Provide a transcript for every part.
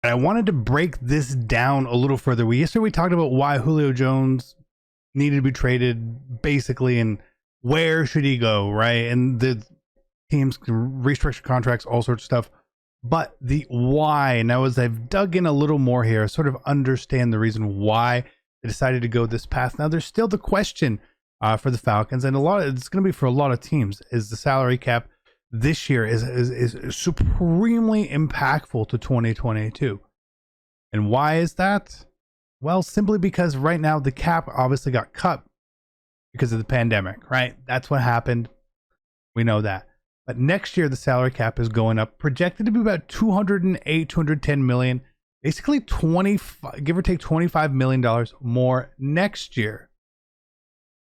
And I wanted to break this down a little further. Yesterday we talked about why Julio Jones needed to be traded, basically, and where should he go, right? And the teams can restructure contracts, all sorts of stuff. But the why, now as I've dug in a little more here, I sort of understand the reason why they decided to go this path. Now there's still the question for the Falcons, and it's going to be for a lot of teams, is the salary cap this year is supremely impactful to 2022. And why is that? Well, simply because right now the cap obviously got cut because of the pandemic, right? That's what happened. We know that. But next year the salary cap is going up, projected to be about 208, 210 million, basically 25, give or take $25 million more next year,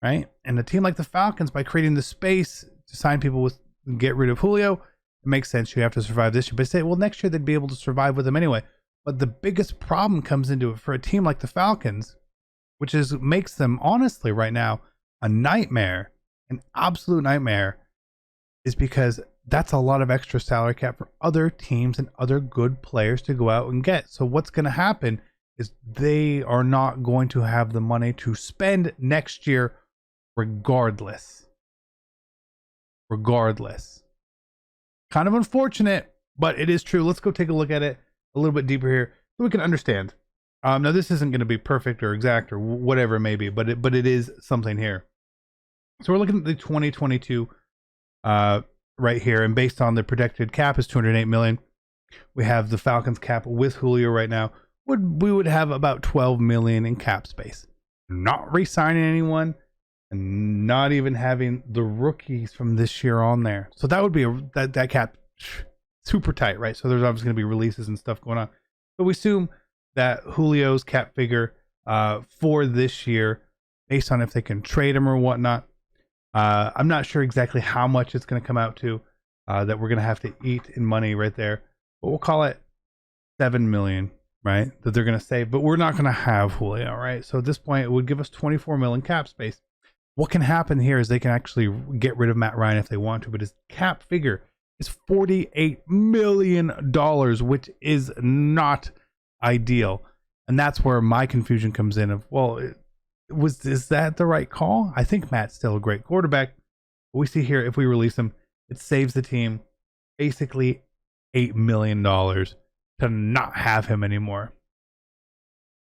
right? And a team like the Falcons, by creating the space to sign people with, get rid of Julio, it makes sense. You have to survive this year, but say, well, next year they'd be able to survive with him anyway. But the biggest problem comes into it for a team like the Falcons, which makes them honestly right now a nightmare, an absolute nightmare, is because that's a lot of extra salary cap for other teams and other good players to go out and get. So what's going to happen is they are not going to have the money to spend next year regardless. Kind of unfortunate, but it is true. Let's go take a look at it a little bit deeper here so we can understand. Now this isn't going to be perfect or exact or whatever it may be, but it is something here. So we're looking at the 2022 right here, and based on the projected cap is 208 million. We have the Falcons cap with Julio right now. We would have about 12 million in cap space. Not re-signing anyone, and not even having the rookies from this year on there. So that would be that cap super tight, right? So there's obviously going to be releases and stuff going on. But we assume that Julio's cap figure for this year, based on if they can trade him or whatnot, I'm not sure exactly how much it's going to come out to that we're going to have to eat in money right there. But we'll call it 7 million, right? That they're going to save. But we're not going to have Julio, right? So at this point, it would give us 24 million cap space. What can happen here is they can actually get rid of Matt Ryan if they want to, but his cap figure is $48 million, which is not ideal. And that's where my confusion comes in of, well, is that the right call? I think Matt's still a great quarterback. But we see here, if we release him, it saves the team basically $8 million to not have him anymore.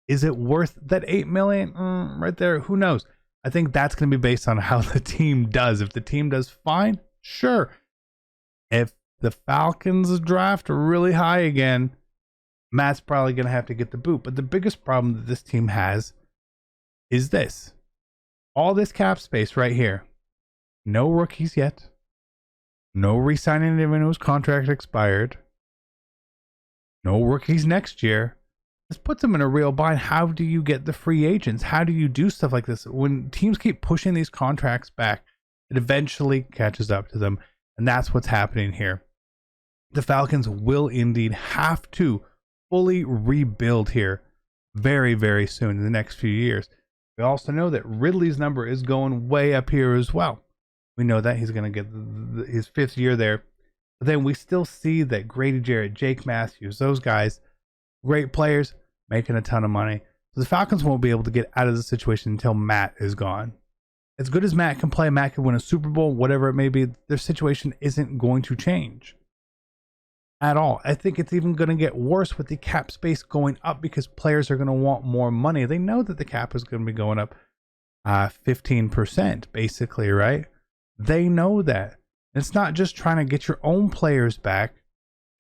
Is it worth that $8 million? Right there, who knows? I think that's going to be based on how the team does. If the team does fine, sure. If the Falcons draft really high again, Matt's probably going to have to get the boot. But the biggest problem that this team has is this. All this cap space right here. No rookies yet. No re-signing anyone whose contract expired. No rookies next year. This puts them in a real bind. How do you get the free agents? How do you do stuff like this? When teams keep pushing these contracts back, it eventually catches up to them. And that's what's happening here. The Falcons will indeed have to fully rebuild here very, very soon in the next few years. We also know that Ridley's number is going way up here as well. We know that he's going to get his 5th year there. But then we still see that Grady Jarrett, Jake Matthews, those guys, great players, making a ton of money. So the Falcons won't be able to get out of the situation until Matt is gone. As good as Matt can play, Matt can win a Super Bowl, whatever it may be, their situation isn't going to change at all. I think it's even going to get worse with the cap space going up because players are going to want more money. They know that the cap is going to be going up 15%, basically, right? They know that. It's not just trying to get your own players back.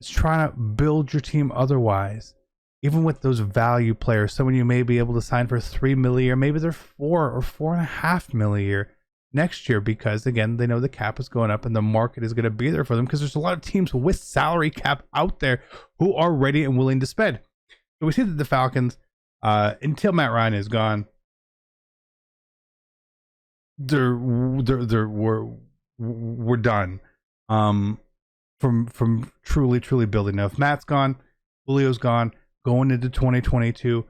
It's trying to build your team otherwise. Even with those value players, someone you may be able to sign for $3 million a year, maybe they're $4 or $4.5 million a year next year, because again, they know the cap is going up and the market is going to be there for them, because there's a lot of teams with salary cap out there who are ready and willing to spend. So we see that the Falcons, until Matt Ryan is gone, we're done from truly building. Now, if Matt's gone, Julio's gone, going into 2022,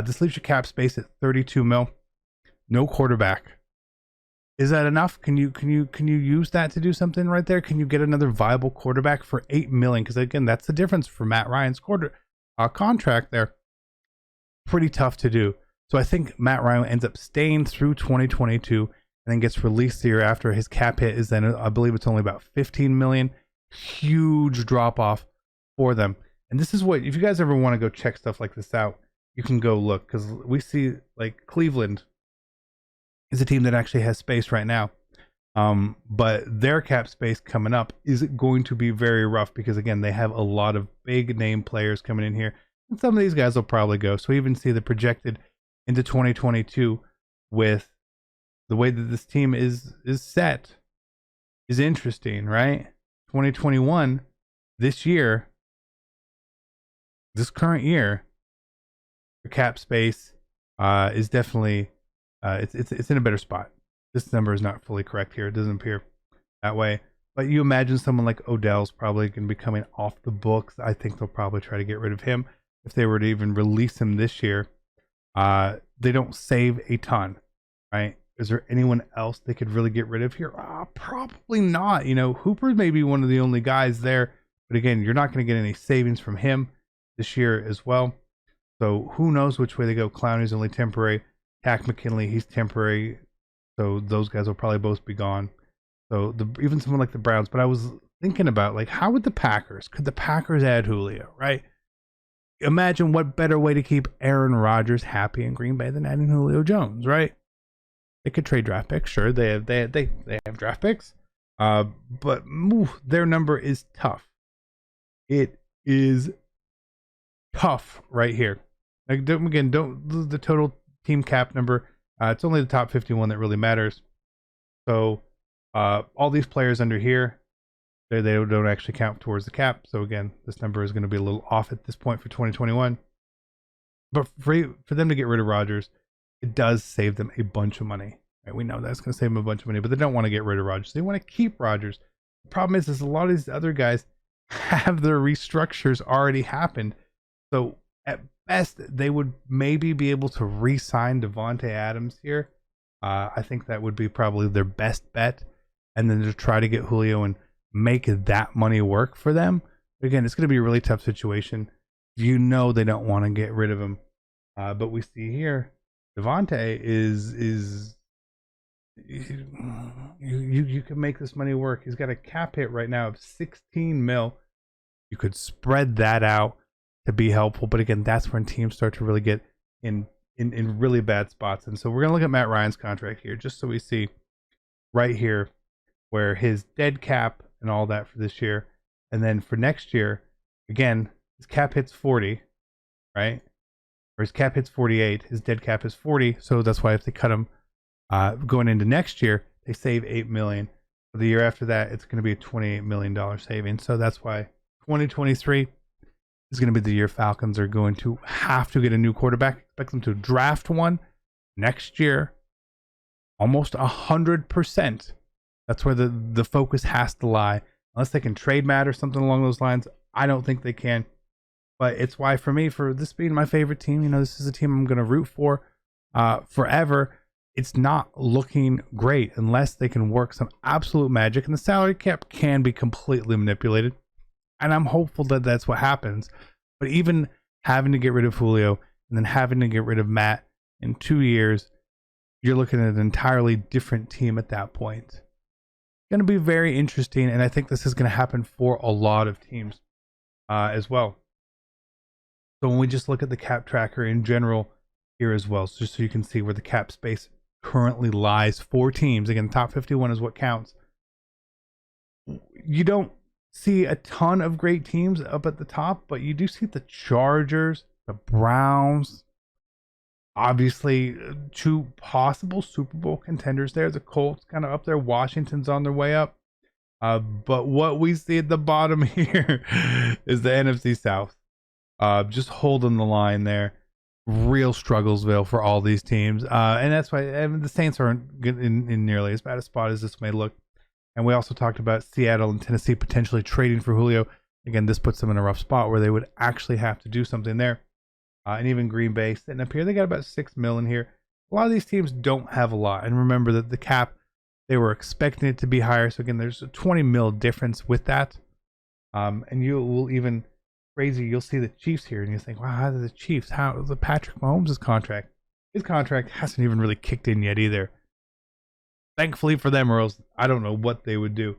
this leaves your cap space at 32 mil. No quarterback. Is that enough? Can you use that to do something right there? Can you get another viable quarterback for $8 million? Because again, that's the difference for Matt Ryan's contract there. Pretty tough to do. So I think Matt Ryan ends up staying through 2022 and then gets released the year after. His cap hit is then, I believe it's only about 15 million. Huge drop off for them. And this is what, if you guys ever want to go check stuff like this out, you can go look, because we see like Cleveland is a team that actually has space right now. But their cap space coming up is going to be very rough, because again, they have a lot of big name players coming in here. And some of these guys will probably go. So we even see the projected into 2022 with the way that this team is set is interesting, right? 2021, this year, this current year, the cap space is definitely it's in a better spot. This number is not fully correct here. It doesn't appear that way. But you imagine someone like Odell's probably going to be coming off the books. I think they'll probably try to get rid of him. If they were to even release him this year, they don't save a ton, right? Is there anyone else they could really get rid of here? Probably not. You know, Hooper may be one of the only guys there. But again, you're not going to get any savings from him this year as well. So who knows which way they go. Clowney's only temporary. Tack McKinley, he's temporary. So those guys will probably both be gone. So even someone like the Browns. But I was thinking about, like, how would could the Packers add Julio, right? Imagine what better way to keep Aaron Rodgers happy in Green Bay than adding Julio Jones, right? They could trade draft picks. Sure, they have draft picks. But their number is tough. It is tough right here. Like, don't the total team cap number. It's only the top 51 that really matters. So all these players under here, they don't actually count towards the cap. So again, this number is going to be a little off at this point for 2021. But for them to get rid of Rodgers, it does save them a bunch of money. Right? We know that's going to save them a bunch of money, but they don't want to get rid of Rodgers. They want to keep Rodgers. The problem is a lot of these other guys have their restructures already happened. So at best, they would maybe be able to re-sign Devontae Adams here. I think that would be probably their best bet. And then to try to get Julio and make that money work for them. Again, it's going to be a really tough situation. You know they don't want to get rid of him. But we see here, Devontae is you can make this money work. He's got a cap hit right now of 16 mil. You could spread that out to be helpful, but again, that's when teams start to really get in really bad spots. And so we're gonna look at Matt Ryan's contract here, just so we see right here where his dead cap and all that for this year, and then for next year, again, his cap hits 40, right? Or his cap hits 48. His dead cap is 40, so that's why if they cut him going into next year, they save $8 million. For the year after that, it's going to be a $28 million savings. So that's why 2023 is going to be the year Falcons are going to have to get a new quarterback. Expect them to draft one next year, almost 100%. That's where the focus has to lie. Unless they can trade Matt or something along those lines, I don't think they can. But it's why, for me, for this being my favorite team, you know, this is a team I'm going to root for forever. It's not looking great unless they can work some absolute magic. And the salary cap can be completely manipulated. And I'm hopeful that that's what happens. But even having to get rid of Julio and then having to get rid of Matt in 2 years, you're looking at an entirely different team at that point. It's going to be very interesting. And I think this is going to happen for a lot of teams as well. So when we just look at the cap tracker in general here as well, so just so you can see where the cap space currently lies for teams. Again, top 51 is what counts. You don't see a ton of great teams up at the top, but you do see the Chargers, the Browns, obviously two possible Super Bowl contenders there. The Colts kind of up there. Washington's on their way up. But what we see at the bottom here is the NFC South. Just holding the line there. Real strugglesville for all these teams. And that's why the Saints aren't good in nearly as bad a spot as this may look. And we also talked about Seattle and Tennessee potentially trading for Julio. Again, this puts them in a rough spot where they would actually have to do something there. And even Green Bay sitting up here, they got about $6 million here. A lot of these teams don't have a lot. And remember that the cap, they were expecting it to be higher. So again, there's a $20 million difference with that. And you will even crazy. You'll see the Chiefs here, and you think, wow, how did the Chiefs? How the Patrick Mahomes' contract? His contract hasn't even really kicked in yet either. Thankfully for them, or else I don't know what they would do.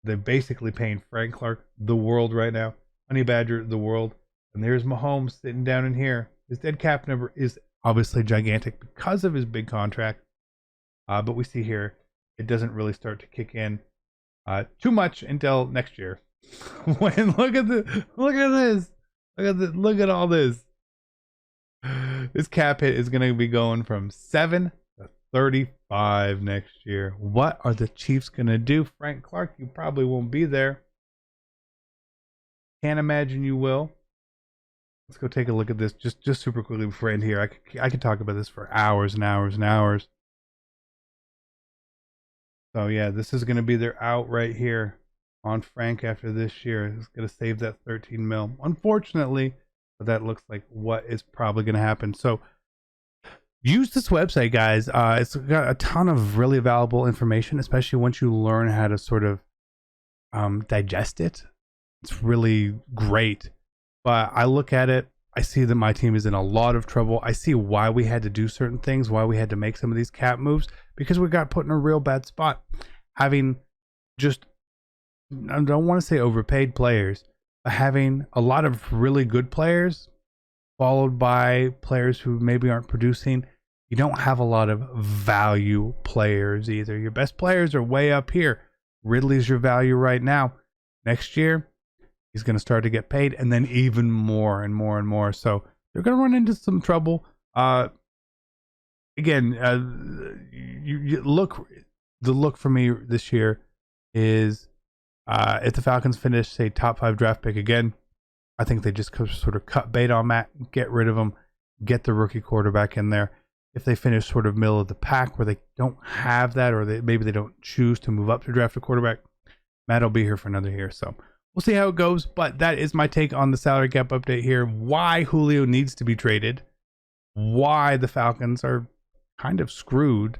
They're basically paying Frank Clark the world right now, Honey Badger the world, and there's Mahomes sitting down in here. His dead cap number is obviously gigantic because of his big contract, but we see here it doesn't really start to kick in too much until next year. When look at this, look at all this. This cap hit is going to be going from 7 to 35 next year. What are the Chiefs going to do? Frank Clark, you probably won't be there. Can't imagine you will. Let's go take a look at this just super quickly before I end here. I could talk about this for hours and hours and hours. So yeah, this is going to be their out right here on Frank after this year. It's going to save that 13 mil. Unfortunately, but that looks like what is probably going to happen. So use this website, guys. It's got a ton of really valuable information, especially once you learn how to sort of digest it. It's really great. But I look at it, I see that my team is in a lot of trouble. I see why we had to do certain things, why we had to make some of these cap moves, because we got put in a real bad spot. Having just, I don't want to say overpaid players, but having a lot of really good players followed by players who maybe aren't producing. You don't have a lot of value players either. Your best players are way up here. Ridley's your value right now. Next year, he's going to start to get paid, and then even more and more and more. So they're going to run into some trouble. Again, you look. The look for me this year is if the Falcons finish, say, top 5 draft pick again, I think they just sort of cut bait on Matt, get rid of him, get the rookie quarterback in there. If they finish sort of middle of the pack where they don't have that, or maybe they don't choose to move up to draft a quarterback, Matt will be here for another year. So we'll see how it goes, but that is my take on the salary cap update here. Why Julio needs to be traded, why the Falcons are kind of screwed,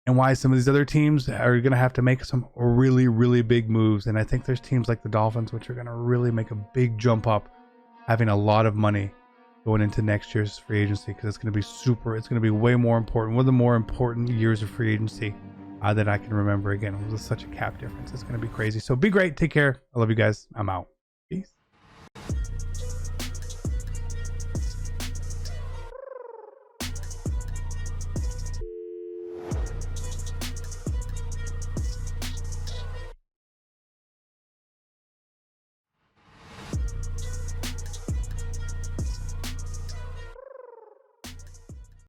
and why some of these other teams are going to have to make some really, really big moves. And I think there's teams like the Dolphins, which are going to really make a big jump up, having a lot of money going into next year's free agency, because it's going to be way more important, one of the more important years of free agency that I can remember. Again, it was such a cap difference. It's going to be crazy. So be great. Take care. I love you guys. I'm out.